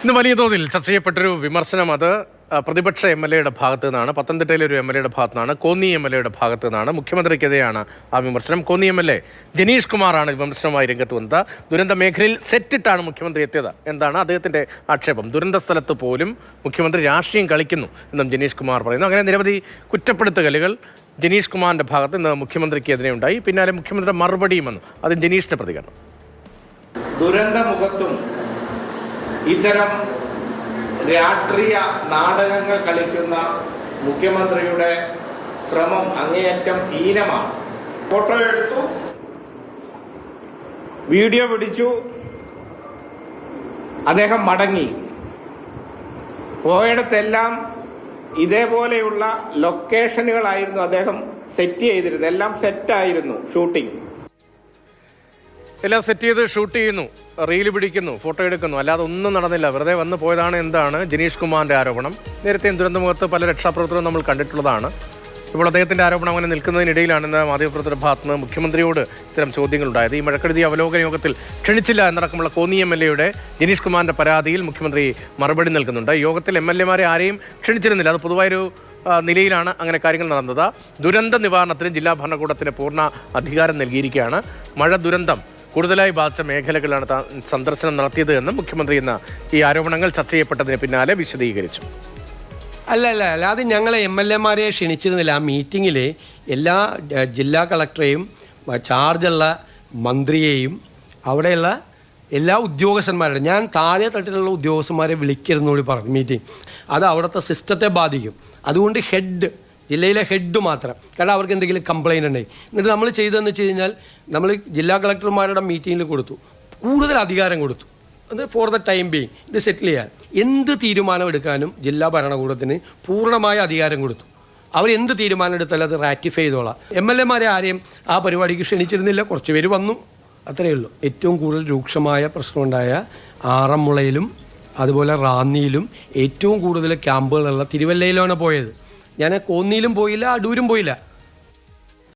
ഇന്ന് വലിയ തോതിൽ ചർച്ച ചെയ്യപ്പെട്ടൊരു വിമർശനം അത് പ്രതിപക്ഷ MLA ഭാഗത്തു നിന്നാണ്. പത്തനംതിട്ടയിലെ ഒരു MLA ഭാഗത്തു നിന്നാണ്, കോന്നി MLA ഭാഗത്തു നിന്നാണ്. മുഖ്യമന്ത്രിക്കെതിരെയാണ് ആ വിമർശനം. കോന്നി MLA ജനീഷ് കുമാറാണ് വിമർശനവുമായി രംഗത്ത് വന്നത്. ദുരന്ത മേഖലയിൽ സെറ്റിട്ടാണ് മുഖ്യമന്ത്രി എത്തിയത് എന്താണ് അദ്ദേഹത്തിന്റെ ആക്ഷേപം. ദുരന്ത സ്ഥലത്ത് പോലും മുഖ്യമന്ത്രി രാഷ്ട്രീയം കളിക്കുന്നു എന്നും ജനീഷ് കുമാർ പറയുന്നു. അങ്ങനെ നിരവധി കുറ്റപ്പെടുത്തലുകൾ ജനീഷ് കുമാറിന്റെ ഭാഗത്ത് ഇന്ന് മുഖ്യമന്ത്രിക്കെതിരെ ഉണ്ടായി. പിന്നാലെ മുഖ്യമന്ത്രിയുടെ മറുപടിയും വന്നു. അത് ജനീഷിന്റെ പ്രതികരണം. ദുരന്തമുഖത്തും ഇത്തരം രാഷ്ട്രീയ നാടകങ്ങൾ കളിക്കുന്ന മുഖ്യമന്ത്രിയുടെ ശ്രമം അങ്ങേയറ്റം ഹീനമാണ്. ഫോട്ടോ എടുത്തു, വീഡിയോ പിടിച്ചു, അദ്ദേഹം മടങ്ങി. പോയിടത്തെല്ലാം ഇതേപോലെയുള്ള ലൊക്കേഷനുകളായിരുന്നു അദ്ദേഹം സെറ്റ് ചെയ്തിരുന്നത്. എല്ലാം സെറ്റായിരുന്നു. ഷൂട്ടിംഗ് എല്ലാം സെറ്റ് ചെയ്ത് ഷൂട്ട് ചെയ്യുന്നു, റീല് പിടിക്കുന്നു, ഫോട്ടോ എടുക്കുന്നു, അല്ലാതെ ഒന്നും നടന്നില്ല. വെറുതെ വന്നു പോയതാണ് എന്താണ് ജനീഷ് കുമാറിന്റെ ആരോപണം. നേരത്തെയും ദുരന്തമുഖത്ത് പല രക്ഷാപ്രവർത്തനവും നമ്മൾ കണ്ടിട്ടുള്ളതാണ്. ഇപ്പോൾ അദ്ദേഹത്തിന്റെ ആരോപണം അങ്ങനെ നിൽക്കുന്നതിനിടയിലാണ് ഇന്ന് മാധ്യമപ്രവർത്തകരുടെ ഭാഗത്ത് നിന്ന് മുഖ്യമന്ത്രിയോട് ഇത്തരം ചോദ്യങ്ങളുണ്ടായത്. ഈ മഴക്കെടുതി അവലോകന യോഗത്തിൽ ക്ഷണിച്ചില്ല എന്നടക്കമുള്ള കോന്നി MLA ജനീഷ് കുമാറിന്റെ പരാതിയിൽ മുഖ്യമന്ത്രി മറുപടി നൽകുന്നുണ്ട്. യോഗത്തിൽ MLA ആരെയും ക്ഷണിച്ചിരുന്നില്ല. അത് പൊതുവായൊരു നിലയിലാണ് അങ്ങനെ കാര്യങ്ങൾ നടന്നത്. ദുരന്ത നിവാരണത്തിന് ജില്ലാ ഭരണകൂടത്തിന് പൂർണ്ണ അധികാരം നൽകിയിരിക്കുകയാണ്. മഴ ദുരന്തം കൂടുതലായി ബാധിച്ച മേഖലകളിലാണ് സന്ദർശനം നടത്തിയത് എന്നും മുഖ്യമന്ത്രി ഇന്ന് ഈ ആരോപണങ്ങൾ ചർച്ച ചെയ്യപ്പെട്ടതിന് പിന്നാലെ വിശദീകരിച്ചു. അല്ലാതെ ഞങ്ങളെ MLA ക്ഷണിച്ചിരുന്നില്ല. ആ മീറ്റിങ്ങിൽ എല്ലാ ജില്ലാ കളക്ടറെയും ചാർജുള്ള മന്ത്രിയെയും അവിടെയുള്ള എല്ലാ ഉദ്യോഗസ്ഥന്മാരുടെ, ഞാൻ താഴെ തട്ടിലുള്ള ഉദ്യോഗസ്ഥന്മാരെ വിളിക്കരുതെന്നോട് പറഞ്ഞു മീറ്റിംഗ്. അത് അവിടുത്തെ സിസ്റ്റത്തെ ബാധിക്കും. അതുകൊണ്ട് ജില്ലയിലെ ഹെഡ് മാത്രം, കാരണം അവർക്ക് എന്തെങ്കിലും കംപ്ലയിൻ്റ് ഉണ്ടെങ്കിൽ. എന്നിട്ട് നമ്മൾ ചെയ്തതെന്ന് വെച്ച് കഴിഞ്ഞാൽ നമ്മൾ ജില്ലാ കളക്ടർമാരുടെ മീറ്റിങ്ങിൽ കൊടുത്തു, കൂടുതൽ അധികാരം കൊടുത്തു. അത് ഫോർ ദ ടൈം ബീയിങ് ഇത് സെറ്റിൽ ചെയ്യാൻ എന്ത് തീരുമാനം എടുക്കാനും ജില്ലാ ഭരണകൂടത്തിന് പൂർണ്ണമായ അധികാരം കൊടുത്തു. അവർ എന്ത് തീരുമാനം എടുത്താലും അത് റാറ്റിഫൈ ചെയ്തോളാം. MLA ആരെയും ആ പരിപാടിക്ക് ക്ഷണിച്ചിരുന്നില്ല. കുറച്ച് പേര് വന്നു, അത്രയേ ഉള്ളൂ. ഏറ്റവും കൂടുതൽ രൂക്ഷമായ പ്രശ്നമുണ്ടായ ആറന്മുളയിലും അതുപോലെ റാന്നിയിലും ഏറ്റവും കൂടുതൽ ക്യാമ്പുകളുള്ള തിരുവല്ലയിലാണ് പോയത്. ഞാൻ കോന്നിയിലും പോയില്ല, അടൂരും പോയില്ല.